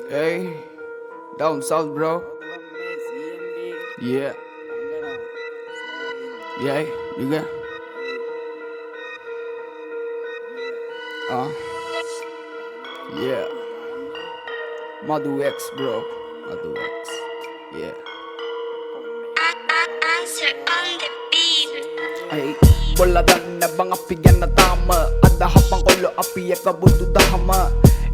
Hey, down south, bro. Yeah, yeah, you get. Uh, yeah. Madhu X, bro. Madhu X. Yeah. Hey, bola danna bang අපි ගැන තාම අදහපන් කොල්ල අපි එක බුදු දහම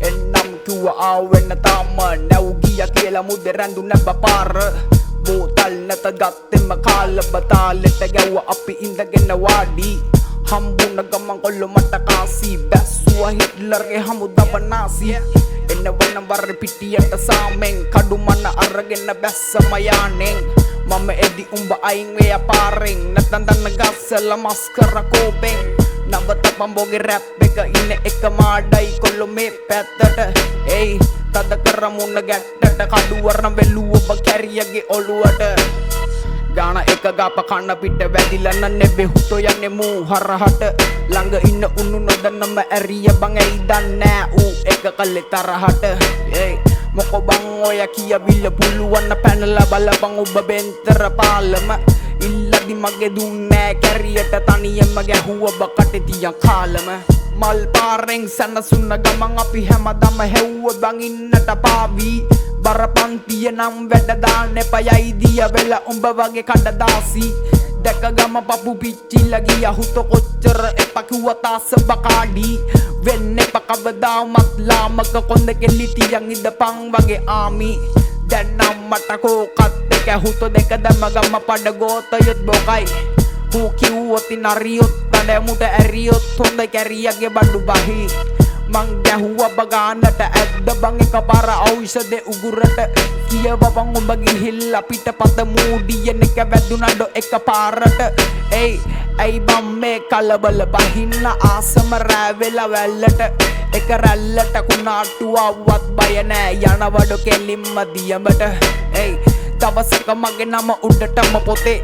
එන්නම් කිව්ව ආවෙන්න තාම නැව් ගියා කියලා මුද රැඳු නැබ පාර බෝතල් නැත ගත්තෙම කාල බතාලෙට ගැව්ව අපි ඉඳගෙන වාඩි හම්බුන ගමන් කොල්ල මට කාසි බැස්සුවා හිට්ලර්ගේ හමුදාව නාසි එන්නවන වර පිටියට සාමෙන් කඩුමන අරගෙන බැස්සම යානෙන් මම එදි උඹ අයින් වේ පාරෙන් නැතන් දන්න ගස්සල මස්කර කෝපෙන් නවත පම්බෝගේ රැප් එක ඉන්න එක මාඩයි කොල්ල මේ පැත්තට එයි තද කරමුන්න ගැට්ටට කඩුවරන වෙලුව ඔබ කැරියගේ ඔළුවට ගාන එක ගාප කන්න පිට වැදිලා නන්නේ බෙහුතෝ යන්නේ මූ හරහට ළඟ ඉන්න උන්නු නොදන්නම ඇරිය බං ඇයි දන්නේ ඌ එක කල්ලේ තරහට එයි මොකෝ බං ඔය කියවිල්ල පුළුවන් පැනලා බලපන් ඔබ බෙන්තර පාලම ඉල්ලදි මගේ දුන්නේ කැරියට තනියම ගැහුව බකට තියන් කාලම මල් පාරෙන් සනසුන්න ගමන් අපි හැමදම හැව්ව බං ඉන්නට පාවි බරපන්තිය නම් වැඩ දාන්න එපයයි දිය වෙලා උඹ වගේ කඩදාසි දැක ගම පපු පිච්චිලා ගියා හුත කොච්චර එපා කිව්වා තාස බකාඩි වෙන්නේ පකවදාමත් ලාමක කොන්ද කෙලිටියන් ඉඳපන් වගේ ආමි දැන් නම් මට කෝකත් එක හුත දෙක දම ගම පඩ ගෝතයොත් බොකයි හූ කිව්වොත් නරියොත් තඩමුට ඇරියොත් හොඳ කැරියගේ බඩු බහි මං ගැහුවා බගානට ඇද්ද බං එක පාර ඖෂධ උගුරට කියවපන් උඹ ගිහිල්ලා පිටපත මූඩියෙන් එක වැදුනඩ එක පාරට එයි ඇයි බම් මේ කලබල බහින්න ආසම රැවෙලා වැල්ලට එක රැල්ලට කුණාටුවවත් බය නෑ යනවඩ කෙලින්ම දියඹට එයි දවසක මගේ නම උඩටම පොතේ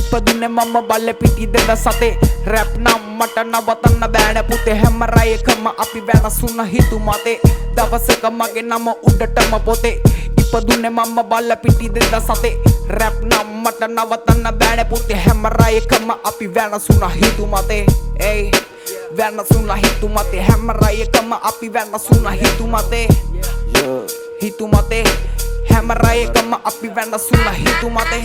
ඉපදුනේ මම බල්ල පිටි දෙද සතේ රැප් නම් මට නවතන්න බෑන පුතේ හැම රයකම අපි වෙනසුන හිතු මතේ දවසක මගේ නම උඩටම පොතේ ඉපදුනේ මම බල්ල පිටි දෙද සතේ රැප් නම් මට නවතන්න බෑන පුතේ හැම රයකම අපි වෙනසුන හිතු මතේ එයි වෙනසුන හිතු මතේ හැම රයකම අපි වෙනසුන හිතු මතේ හිතු මතේ හැම රයකම අපි වෙනසුන හිතු මතේ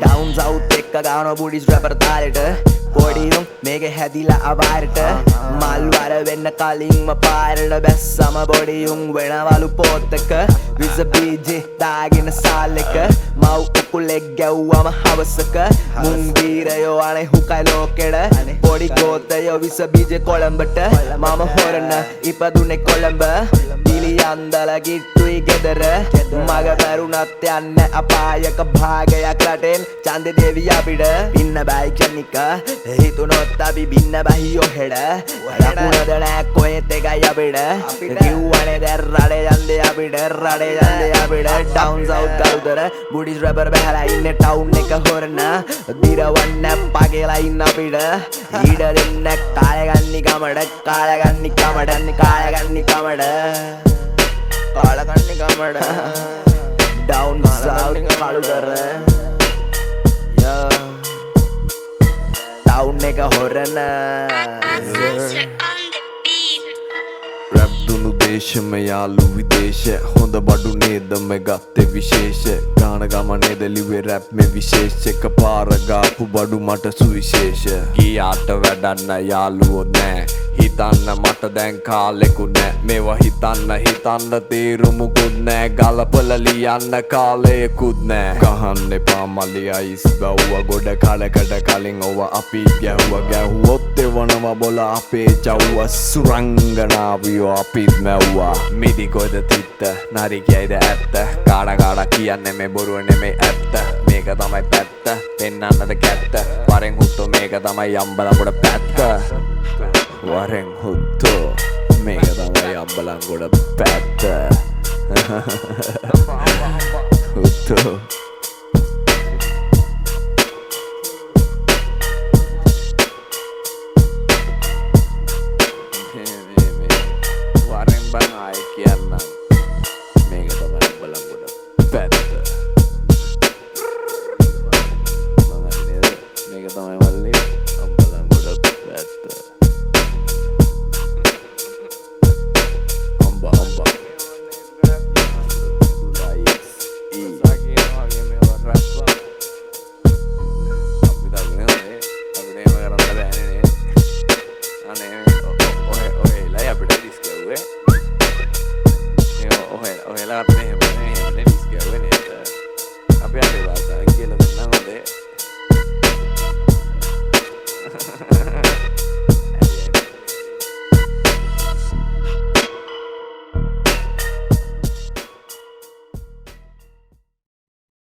Down south එක ගාන බුඩිස් රැපර් තාලෙට පොඩියුම් මේක හැදිලා අවාරට මල්වර වෙන්න කලින්ම පාරට බැස්සම පොඩියුම් වෙනවලු පොත්තක විස බීජේ දාගෙන සාලෙක මව් උකුලෙක් ගැව්වම හවසක මුං බීරයෝ අනේ හුකයි ලෝකෙට පොඩි ගෝතයෝ විස බීජේ කොළඹට මම හොරන ඉපදුනේ කොළඹ දිලියන්දල ගිට්ටුයි ගෙදර මග පැරුණත් යන්න අපායක භාගයක් රටෙන් චන්ද දෙවිය අපිට පින්න බයි කනික හිතුනොත් අපි බින්න බහියෝ හෙඩ යකුණද නෑ කොහෙත් එකයි අපිට කිව්වනේ දැන් රඩේ යන්නේ අපිට රඩේ යන්නේ අපිට ඩවුන් සවුත් කවුදර බුඩිස් රැපර් බහලා ඉන්නේ ටවුන් එක හොරන දිරවන්න පගේලා ඉන්න අපිට ඊඩ දෙන්න කාලගන්නි කමඩ කාලගන්නි කමඩ කාලගන්නි කමඩ කාලගන්නි කමඩ ඩවුන් සවුත් කවුදර ටවුන් එක හොරන රැප් දුනු දේශම යාලු විදේශ හොඳ බඩු නේද මේ ගත්තේ විශේෂ ගාන ගමනේද ලිවේ රැප් මේ විශේෂ එක පාර ගාපු බඩු මට සුවිශේෂ ගියාට වැඩන්න යාළුවෝ නෑ හිතන්න මට දැන් කාලෙකු නෑ මේවා හිතන්න තේරුමුකුත් නෑ ගලපල ලියන්න කාලයකුත් නෑ ගහන්න එපා මලි අයිස් බව්ව ගොඩ කලකට කලින් ඔව අපි ගැහුවොත් එවනවා බොල අපේ චව්ව සුරංගනාවියෝ අපිත් මැව්වා මිදි කොයිද තිත්ත නරි කියයිද ඇත්ත කාඩ කියන්නේ මේ බොරුව නෙමේ ඇත්ත මේක තමයි පැත්ත පෙන්නන්නද කැත්ත වරෙන් හුත්තෝ මේක තමයි යම්බලගොඩ පැත්ත වරෙන් හුත්තෝ මේක තමයි යම්බලගොඩ පැත්ත හුත්තෝ